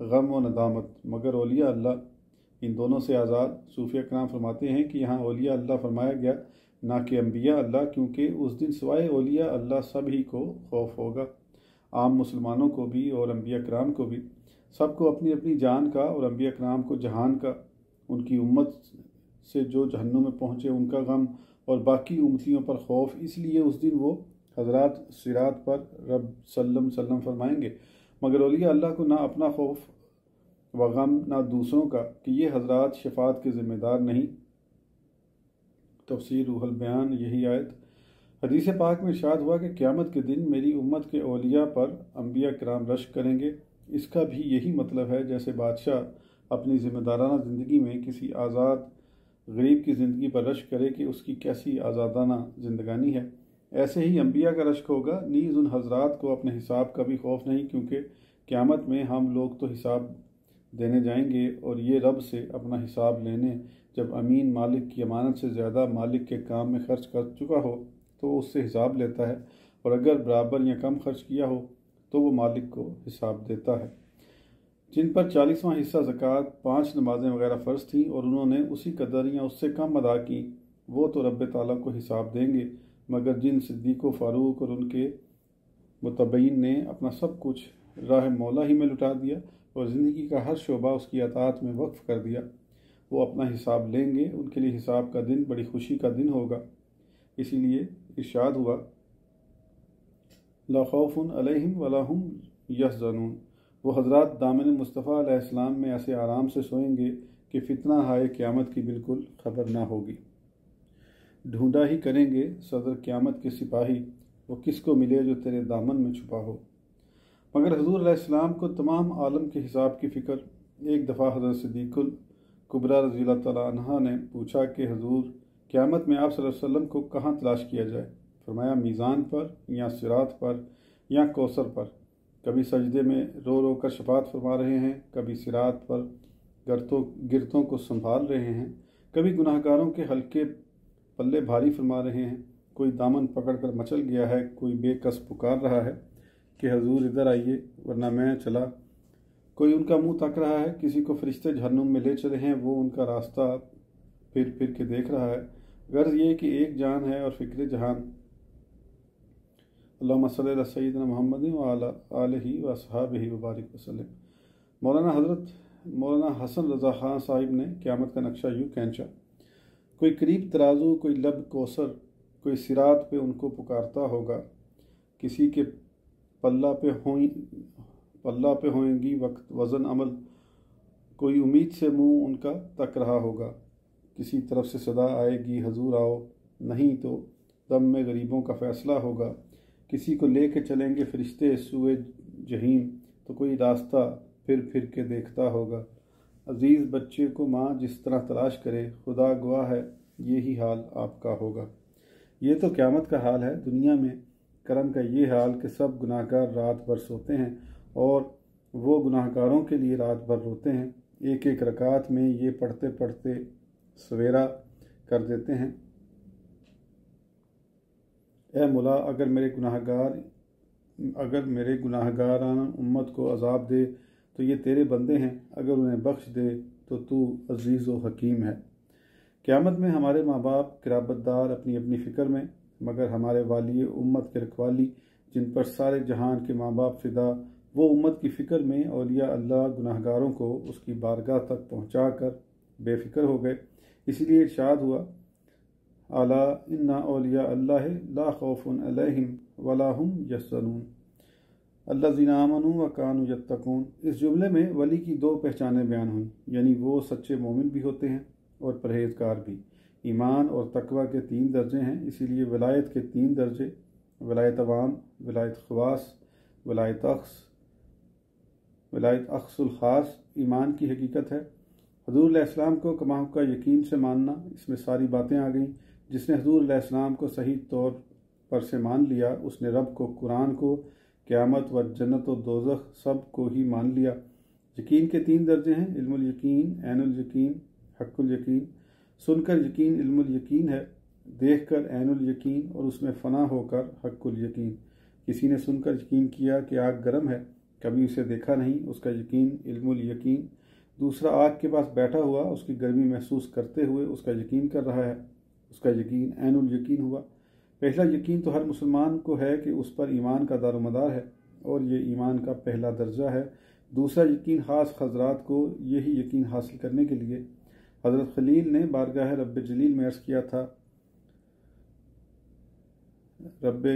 غم و ندامت، مگر اولیاء اللہ ان دونوں سے آزاد۔ صوفیہ کرام فرماتے ہیں کہ یہاں اولیاء اللہ فرمایا گیا، نہ کہ انبیاء اللہ، کیونکہ اس دن سوائے اولیاء اللہ سبھی کو خوف ہوگا، عام مسلمانوں کو بھی اور انبیاء کرام کو بھی، سب کو اپنی اپنی جان کا، اور انبیاء کرام کو جہان کا، ان کی امت سے جو جہنم میں پہنچے ان کا غم، اور باقی امتیوں پر خوف۔ اس لیے اس دن وہ حضرات صراط پر رب سلم سلم فرمائیں گے، مگر اولیاء اللہ کو نہ اپنا خوف و غم نہ دوسروں کا، کہ یہ حضرات شفاعت کے ذمہ دار نہیں۔ تفسیر روح البیان یہی آیت۔ حدیث پاک میں ارشاد ہوا کہ قیامت کے دن میری امت کے اولیاء پر انبیاء کرام رشک کریں گے۔ اس کا بھی یہی مطلب ہے جیسے بادشاہ اپنی ذمہ دارانہ زندگی میں کسی آزاد غریب کی زندگی پر رشک کرے کہ اس کی کیسی آزادانہ زندگانی ہے، ایسے ہی انبیاء کا رشک ہوگا۔ نیز ان حضرات کو اپنے حساب کا بھی خوف نہیں، کیونکہ قیامت میں ہم لوگ تو حساب دینے جائیں گے، اور یہ رب سے اپنا حساب لینے جب امین مالک کی امانت سے زیادہ مالک کے کام میں خرچ کر چکا ہو تو وہ اس سے حساب لیتا ہے، اور اگر برابر یا کم خرچ کیا ہو تو وہ مالک کو حساب دیتا ہے۔ جن پر 40واں حصہ زکوٰۃ، 5 نمازیں وغیرہ فرض تھیں اور انہوں نے اسی قدر یا اس سے کم ادا کی، وہ تو رب تعالیٰ کو حساب دیں گے، مگر جن صدیق و فاروق اور ان کے متبعین نے اپنا سب کچھ راہ مولا ہی میں لٹا دیا اور زندگی کا ہر شعبہ اس کی اطاعت میں وقف کر دیا، وہ اپنا حساب لیں گے۔ ان کے لیے حساب کا دن بڑی خوشی کا دن ہوگا۔ اسی لیے ارشاد ہوا، لا خوف علیہم ولا ہم یحزنون۔ وہ حضرات دامن مصطفیٰ علیہ السلام میں ایسے آرام سے سوئیں گے کہ فتنہ ہائے قیامت کی بالکل خبر نہ ہوگی۔ ڈھونڈا ہی کریں گے صدر قیامت کے سپاہی، وہ کس کو ملے جو تیرے دامن میں چھپا ہو۔ مگر حضور علیہ السلام کو تمام عالم کے حساب کی فکر۔ ایک دفعہ حضرت صدیق الکبریٰ رضی اللہ تعالیٰ عنہ نے پوچھا کہ حضور، قیامت میں آپ صلی اللہ علیہ وسلم کو کہاں تلاش کیا جائے؟ فرمایا، میزان پر یا صراط پر یا کوثر پر۔ کبھی سجدے میں رو رو کر شفاعت فرما رہے ہیں، کبھی صراط پر گرتوں کو سنبھال رہے ہیں، کبھی گناہ گاروں کے ہلکے پلے بھاری فرما رہے ہیں، کوئی دامن پکڑ کر مچل گیا ہے، کوئی بے کس پکار رہا ہے کہ حضور ادھر آئیے ورنہ میں چلا، کوئی ان کا منہ تک رہا ہے، کسی کو فرشتے جہنم میں لے چلے ہیں، وہ ان کا راستہ پھر پھر کے دیکھ رہا ہے۔ غرض یہ کہ ایک جان ہے اور فکر جہان۔ اللہم صلی علی سیدنا محمد وعلی آلہ واصحابہ وبارک وسلم۔ مولانا حسن رضا خان صاحب نے قیامت کا نقشہ یوں کھینچا، کوئی قریب ترازو، کوئی لب کوثر، کوئی صراط پہ ان کو پکارتا ہوگا، کسی کے پلہ پہ ہوئیں گی وقت وزن عمل، کوئی امید سے منہ ان کا تک رہا ہوگا، کسی طرف سے صدا آئے گی حضور آؤ، نہیں تو دم میں غریبوں کا فیصلہ ہوگا، کسی کو لے کے چلیں گے فرشتے سوئے جہیم، تو کوئی راستہ پھر پھر کے دیکھتا ہوگا۔ عزیز بچے کو ماں جس طرح تلاش کرے، خدا گواہ ہے یہی حال آپ کا ہوگا۔ یہ تو قیامت کا حال ہے۔ دنیا میں کرم کا یہ حال کہ سب گناہ گار رات بھر سوتے ہیں اور وہ گناہ گاروں کے لیے رات بھر روتے ہیں، ایک ایک رکعت میں یہ پڑھتے پڑھتے سویرا کر دیتے ہیں، اے مولا اگر میرے گناہ گارانہ امت کو عذاب دے تو یہ تیرے بندے ہیں، اگر انہیں بخش دے تو عزیز و حکیم ہے۔ قیامت میں ہمارے ماں باپ قرابت دار اپنی اپنی فکر میں، مگر ہمارے والی امت کے رکھوالی جن پر سارے جہان کے ماں باپ فدا، وہ امت کی فکر میں اولیاء اللہ گناہ گاروں کو اس کی بارگاہ تک پہنچا کر بے فکر ہو گئے۔ اسی لیے ارشاد ہوا، الا ان اولیاء اللہ لا خوف علیہم ولا ہم یحزنون الذین آمنوا وکانوا یتقون۔ اس جملے میں ولی کی 2 پہچانیں بیان ہوئیں، یعنی وہ سچے مومن بھی ہوتے ہیں اور پرہیزگار بھی۔ ایمان اور تقوی کے 3 درجے ہیں، اسی لیے ولایت کے 3 درجے، ولایت عوام، ولایت خواص، ولایت اخص الخاص ایمان کی حقیقت ہے۔ حضور علیہ السلام کو کما حقہ یقین سے ماننا، اس میں ساری باتیں آ گئیں۔ جس نے حضور علیہ السلام کو صحیح طور پر سے مان لیا، اس نے رب کو، قرآن کو، قیامت و جنت و دوزخ سب کو ہی مان لیا۔ یقین کے 3 درجے ہیں، علم الیقین، عین الیقین، حق الیقین۔ سن کر یقین علم الیقین ہے، دیکھ کر عین الیقین، اور اس میں فنا ہو کر حق الیقین۔ کسی نے سن کر یقین کیا کہ آگ گرم ہے، کبھی اسے دیکھا نہیں، اس کا یقین علم الیقین۔ دوسرا آگ کے پاس بیٹھا ہوا اس کی گرمی محسوس کرتے ہوئے اس کا یقین کر رہا ہے، اس کا یقین عین الیقین ہوا۔ پہلا یقین تو ہر مسلمان کو ہے کہ اس پر ایمان کا دار و مدار ہے، اور یہ ایمان کا پہلا درجہ ہے۔ دوسرا یقین خاص حضرات کو یہی یقین حاصل کرنے کے لیے حضرت خلیل نے بارگاہ رب جلیل میں عرض کیا تھا، رب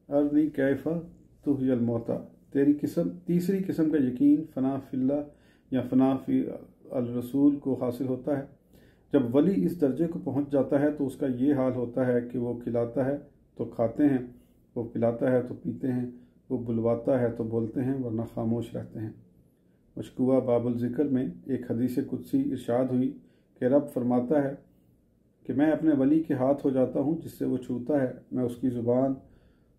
ارنی کیف تحیی الموتی۔ تیسری قسم کا یقین فنا فی اللہ یا فنا فی الرسول کو حاصل ہوتا ہے۔ جب ولی اس درجے کو پہنچ جاتا ہے تو اس کا یہ حال ہوتا ہے کہ وہ کھلاتا ہے تو کھاتے ہیں، وہ پلاتا ہے تو پیتے ہیں، وہ بلواتا ہے تو بولتے ہیں، ورنہ خاموش رہتے ہیں۔ مشکوہ باب الذکر میں ایک حدیث قدسی ارشاد ہوئی کہ رب فرماتا ہے کہ میں اپنے ولی کے ہاتھ ہو جاتا ہوں جس سے وہ چھوتا ہے، میں اس کی زبان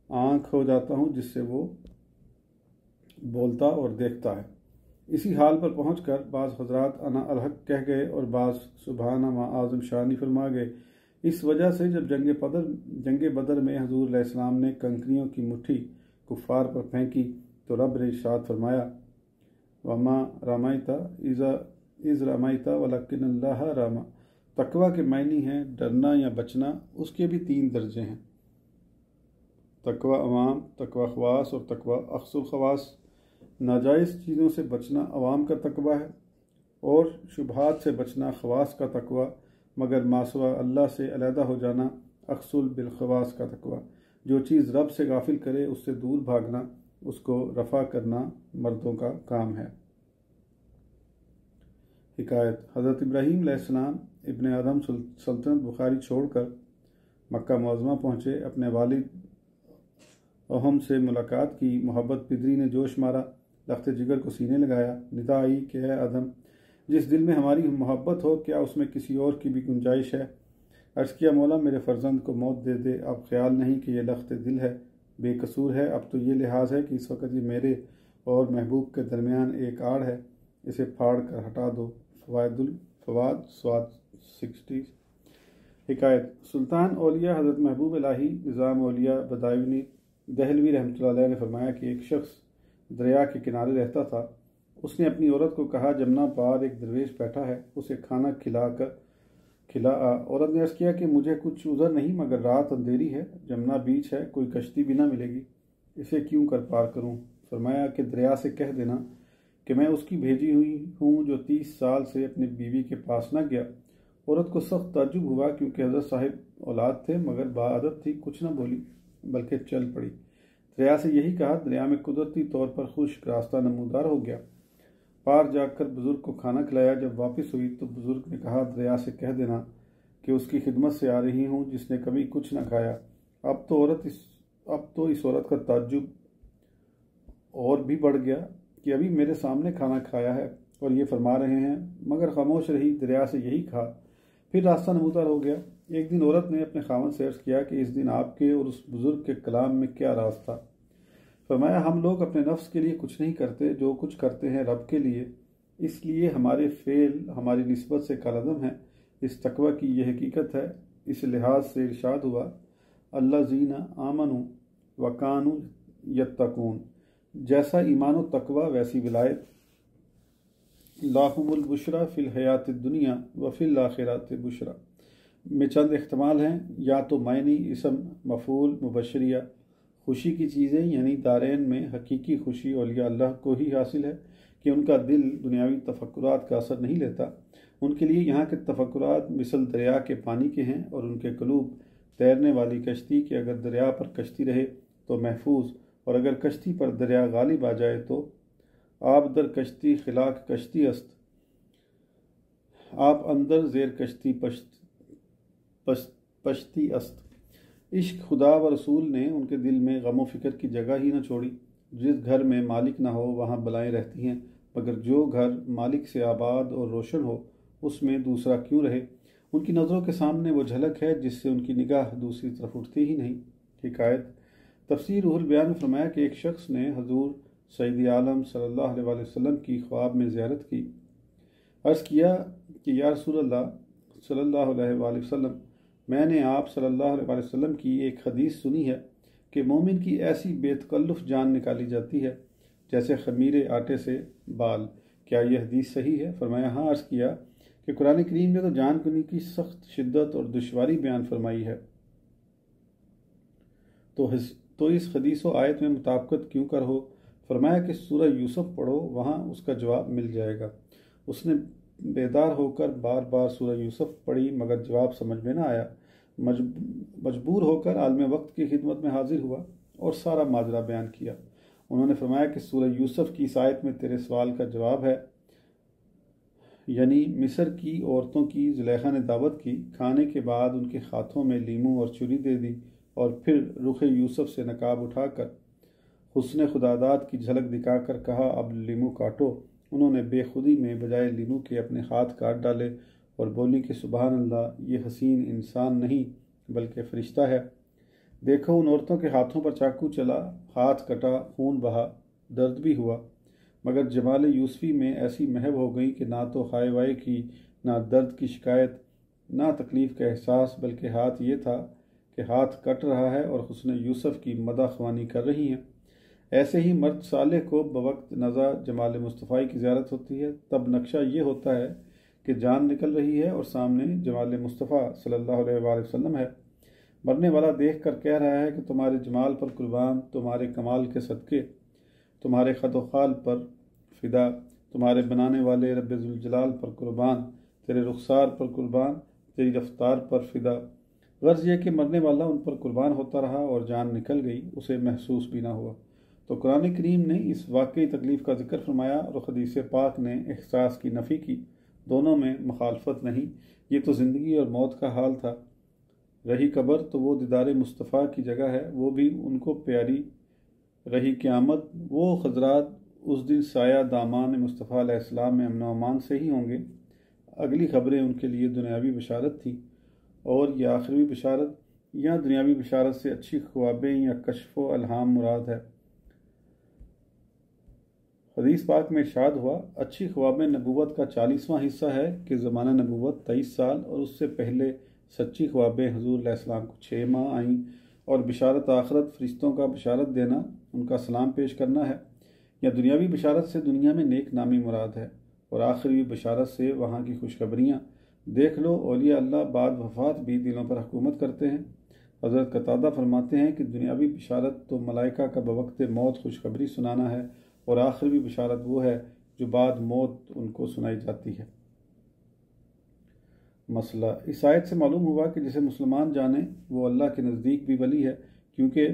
آنکھ ہو جاتا ہوں جس سے وہ بولتا اور دیکھتا ہے۔ اسی حال پر پہنچ کر بعض حضرات انا الحق کہہ گئے اور بعض سبحان ما اعظم شانی فرما گئے۔ اس وجہ سے جب جنگ بدر میں حضور علیہ السلام نے کنکریوں کی مٹھی کفار پر پھینکی تو رب نے ارشاد فرمایا، وما رمیت اذ رمیت ولکن اللہ رمی۔ تقوی کے معنی ہیں ڈرنا یا بچنا، اس کے بھی 3 درجے ہیں، تقوی عوام، تقوی خواص اور تقوی اخص الخواص۔ ناجائز چیزوں سے بچنا عوام کا تقوی ہے، اور شبہات سے بچنا خواص کا تقوی، مگر ما سوا اللہ سے علیحدہ ہو جانا اخص بالخواص کا تقوی۔ جو چیز رب سے غافل کرے اس سے دور بھاگنا، اس کو رفع کرنا مردوں کا کام ہے۔ حکایت: حضرت ابراہیم علیہ السلام ابن ادم سلطنت بخاری چھوڑ کر مکہ معظمہ پہنچے، اپنے والد اہم سے ملاقات کی، محبت پدری نے جوش مارا، لخت جگر کو سینے لگایا، ندا آئی کہ اے ادم، جس دل میں ہماری محبت ہو کیا اس میں کسی اور کی بھی گنجائش ہے؟ عرض کیا مولا میرے فرزند کو موت دے دے، اب خیال نہیں کہ یہ لخت دل ہے، بے قصور ہے، اب تو یہ لحاظ ہے کہ اس وقت یہ میرے اور محبوب کے درمیان ایک آڑ ہے، اسے پھاڑ کر ہٹا دو۔ فواد سواد 60۔ حکایت: سلطان اولیاء حضرت محبوب الہی نظام اولیاء بدایونی دہلوی رحمۃ اللہ علیہ نے فرمایا کہ ایک شخص دریا کے کنارے رہتا تھا۔ اس نے اپنی عورت کو کہا، جمنا پار ایک درویش بیٹھا ہے، اسے کھانا کھلا آ۔ عورت نے عرض کیا کہ مجھے کچھ عذر نہیں، مگر رات اندھیری ہے، جمنا بیچ ہے، کوئی کشتی بھی نہ ملے گی، اسے کیوں کر پار کروں؟ فرمایا کہ دریا سے کہہ دینا کہ میں اس کی بھیجی ہوئی ہوں جو 30 سال سے اپنی بیوی کے پاس نہ گیا۔ عورت کو سخت تعجب ہوا کیونکہ حضرت صاحب اولاد تھے، مگر باعادت تھی، کچھ نہ بولی بلکہ چل پڑی۔ دریا سے یہی کہا، دریا میں قدرتی طور پر خشک راستہ نمودار ہو گیا۔ پار جا کر بزرگ کو کھانا کھلایا، جب واپس ہوئی تو بزرگ نے کہا، دریا سے کہہ دینا کہ اس کی خدمت سے آ رہی ہوں جس نے کبھی کچھ نہ کھایا۔ اب تو اس عورت کا تعجب اور بھی بڑھ گیا کہ ابھی میرے سامنے کھانا کھایا ہے اور یہ فرما رہے ہیں، مگر خاموش رہی، دریا سے یہی کہا، پھر راستہ نمودار ہو گیا۔ ایک دن عورت نے اپنے خاوند سے عرض کیا کہ اس دن آپ کے اور اس بزرگ کے کلام میں کیا راز تھا؟ فرمایا، ہم لوگ اپنے نفس کے لیے کچھ نہیں کرتے، جو کچھ کرتے ہیں رب کے لیے، اس لیے ہمارے فعل ہماری نسبت سے کالعدم ہیں۔ اس تقوی کی یہ حقیقت ہے۔ اس لحاظ سے ارشاد ہوا، الذین آمنوا وکانوا یتقون، جیسا ایمان و تقوی ویسی ولایت۔ لہم البشریٰ فی الحیات الدنیا وفی الآخرۃ بشریٰ میں چند احتمال ہیں، یا تو معنی اسم مفعول مبشریہ، خوشی کی چیزیں، یعنی دارین میں حقیقی خوشی اولیاء اللہ کو ہی حاصل ہے کہ ان کا دل دنیاوی تفکرات کا اثر نہیں لیتا، ان کے لیے یہاں کے تفکرات مثل دریا کے پانی کے ہیں، اور ان کے قلوب تیرنے والی کشتی کہ اگر دریا پر کشتی رہے تو محفوظ، اور اگر کشتی پر دریا غالب آ جائے تو آپ در کشتی خلاق کشتی است، آپ اندر زیر کشتی پشتی است۔ عشق خدا و رسول نے ان کے دل میں غم و فکر کی جگہ ہی نہ چھوڑی۔ جس گھر میں مالک نہ ہو وہاں بلائیں رہتی ہیں، مگر جو گھر مالک سے آباد اور روشن ہو اس میں دوسرا کیوں رہے؟ ان کی نظروں کے سامنے وہ جھلک ہے جس سے ان کی نگاہ دوسری طرف اٹھتی ہی نہیں۔ حکایت: تفسیر روح البیان میں فرمایا کہ ایک شخص نے حضور سید عالم صلی اللہ علیہ وسلم کی خواب میں زیارت کی۔ عرض کیا کہ یا رسول اللہ صلی اللہ علیہ وآلہ وسلم، میں نے آپ صلی اللہ علیہ وآلہ وسلم کی ایک حدیث سنی ہے کہ مومن کی ایسی بے تکلف جان نکالی جاتی ہے جیسے خمیر آٹے سے بال۔ کیا یہ حدیث صحیح ہے؟ فرمایا ہاں۔ عرض کیا کہ قرآن کریم نے تو جان کنی کی سخت شدت اور دشواری بیان فرمائی ہے، تو اس حدیث و آیت میں مطابقت کیوں کر ہو؟ فرمایا کہ سورہ یوسف پڑھو، وہاں اس کا جواب مل جائے گا۔ اس نے بیدار ہو کر بار بار سورہ یوسف پڑھی مگر جواب سمجھ میں نہ آیا۔ مجبور ہو کر عالم وقت کی خدمت میں حاضر ہوا اور سارا ماجرا بیان کیا۔ انہوں نے فرمایا کہ سورہ یوسف کی اس آیت میں تیرے سوال کا جواب ہے، یعنی مصر کی عورتوں کی زلیخا نے دعوت کی، کھانے کے بعد ان کے ہاتھوں میں لیموں اور چھری دے دی اور پھر رخ یوسف سے نقاب اٹھا کر حسن خداداد کی جھلک دکھا کر کہا اب لیموں کاٹو۔ انہوں نے بے خودی میں بجائے لیموں کے اپنے ہاتھ کاٹ ڈالے اور بولی کہ سبحان اللہ، یہ حسین انسان نہیں بلکہ فرشتہ ہے۔ دیکھو ان عورتوں کے ہاتھوں پر چاقو چلا، ہاتھ کٹا، خون بہا، درد بھی ہوا، مگر جمال یوسفی میں ایسی محو ہو گئی کہ نہ تو ہائے وائے کی، نہ درد کی شکایت، نہ تکلیف کا احساس، بلکہ ہاتھ یہ تھا کہ ہاتھ کٹ رہا ہے اور حسن یوسف کی مدح خوانی کر رہی ہیں۔ ایسے ہی مرد صالح کو بوقت نزا جمال مصطفی کی زیارت ہوتی ہے، تب نقشہ یہ ہوتا ہے کہ جان نکل رہی ہے اور سامنے جمال مصطفیٰ صلی اللہ علیہ وآلہ وسلم ہے۔ مرنے والا دیکھ کر کہہ رہا ہے کہ تمہارے جمال پر قربان، تمہارے کمال کے صدقے، تمہارے خد و خال پر فدا، تمہارے بنانے والے رب ذوالجلال پر قربان، تیرے رخسار پر قربان، تیری رفتار پر فدا۔ غرض یہ کہ مرنے والا ان پر قربان ہوتا رہا اور جان نکل گئی، اسے محسوس بھی نہ ہوا۔ تو قرآن کریم نے اس واقعی تکلیف کا ذکر فرمایا اور حدیث پاک نے احساس کی نفی کی۔ دونوں میں مخالفت نہیں، یہ تو زندگی اور موت کا حال تھا۔ رہی قبر تو وہ دیدار مصطفیٰ کی جگہ ہے، وہ بھی ان کو پیاری۔ رہی قیامت، وہ حضرات اس دن سایہ دامان مصطفیٰ علیہ السلام میں امن و امان سے ہی ہوں گے۔ اگلی خبریں ان کے لیے دنیاوی بشارت تھیں، اور یہ آخروی بشارت یا دنیاوی بشارت سے اچھی خوابیں یا کشف و الہام مراد ہے۔ حدیث پاک میں ارشاد ہوا، اچھی خوابیں نبوت کا 40واں حصہ ہے کہ زمانہ نبوت 23 سال اور اس سے پہلے سچی خوابیں حضور علیہ السلام کو 6 ماہ آئیں، اور بشارت آخرت فرشتوں کا بشارت دینا، ان کا سلام پیش کرنا ہے۔ یا دنیاوی بشارت سے دنیا میں نیک نامی مراد ہے، اور آخری بشارت سے وہاں کی خوشخبریاں۔ دیکھ لو اولیاء اللہ بعد وفات بھی دلوں پر حکومت کرتے ہیں۔ حضرت قتادہ فرماتے ہیں کہ دنیاوی بشارت تو ملائکہ کا بوقت موت خوشخبری سنانا ہے، اور آخری بشارت وہ ہے جو بعد موت ان کو سنائی جاتی ہے۔ مسئلہ، اس آیت سے معلوم ہوا کہ جسے مسلمان جانے وہ اللہ کے نزدیک بھی ولی ہے، کیونکہ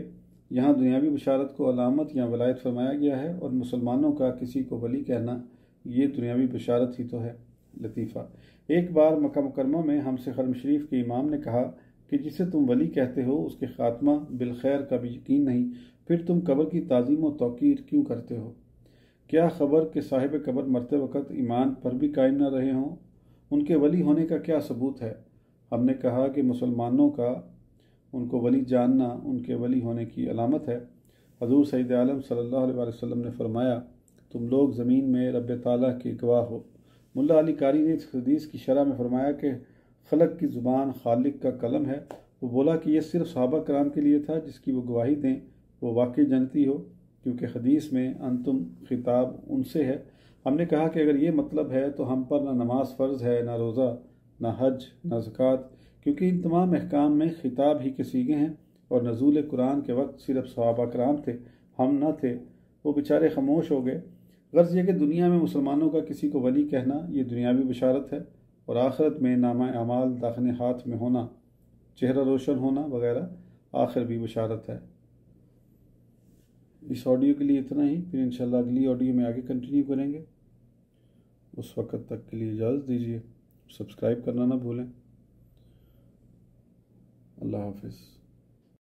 یہاں دنیاوی بشارت کو علامت یا ولایت فرمایا گیا ہے، اور مسلمانوں کا کسی کو ولی کہنا یہ دنیاوی بشارت ہی تو ہے۔ لطیفہ، ایک بار مکہ مکرمہ میں ہم سے حرم شریف کے امام نے کہا کہ جسے تم ولی کہتے ہو اس کے خاتمہ بالخیر کا بھی یقین نہیں، پھر تم قبر کی تعظیم و توقیر کیوں کرتے ہو؟ کیا خبر کہ صاحب قبر مرتے وقت ایمان پر بھی قائم نہ رہے ہوں؟ ان کے ولی ہونے کا کیا ثبوت ہے؟ ہم نے کہا کہ مسلمانوں کا ان کو ولی جاننا ان کے ولی ہونے کی علامت ہے۔ حضور سید عالم صلی اللہ علیہ وسلم نے فرمایا، تم لوگ زمین میں رب تعالیٰ کے گواہ ہو۔ ملا علی قاری نے اس حدیث کی شرح میں فرمایا کہ خلق کی زبان خالق کا قلم ہے۔ وہ بولا کہ یہ صرف صحابہ کرام کے لیے تھا، جس کی وہ گواہی دیں وہ واقعی جنتی ہو، کیونکہ حدیث میں انتم خطاب ان سے ہے۔ ہم نے کہا کہ اگر یہ مطلب ہے تو ہم پر نہ نماز فرض ہے، نہ روزہ، نہ حج، نہ زکوٰۃ، کیونکہ ان تمام احکام میں خطاب ہی کے صیغے ہیں، اور نزول قرآن کے وقت صرف صحابہ کرام تھے، ہم نہ تھے، وہ بیچارے خاموش ہو گئے۔ غرض یہ کہ دنیا میں مسلمانوں کا کسی کو ولی کہنا یہ دنیاوی بشارت ہے، اور آخرت میں نامہ اعمال داخن ہاتھ میں ہونا، چہرہ روشن ہونا وغیرہ آخر بھی بشارت ہے۔ اس آڈیو کے لیے اتنا ہی، پھر انشاءاللہ اگلی آڈیو میں آگے کنٹینیو کریں گے۔ اس وقت تک کے لیے اجازت دیجیے، سبسکرائب کرنا نہ بھولیں۔ اللہ حافظ۔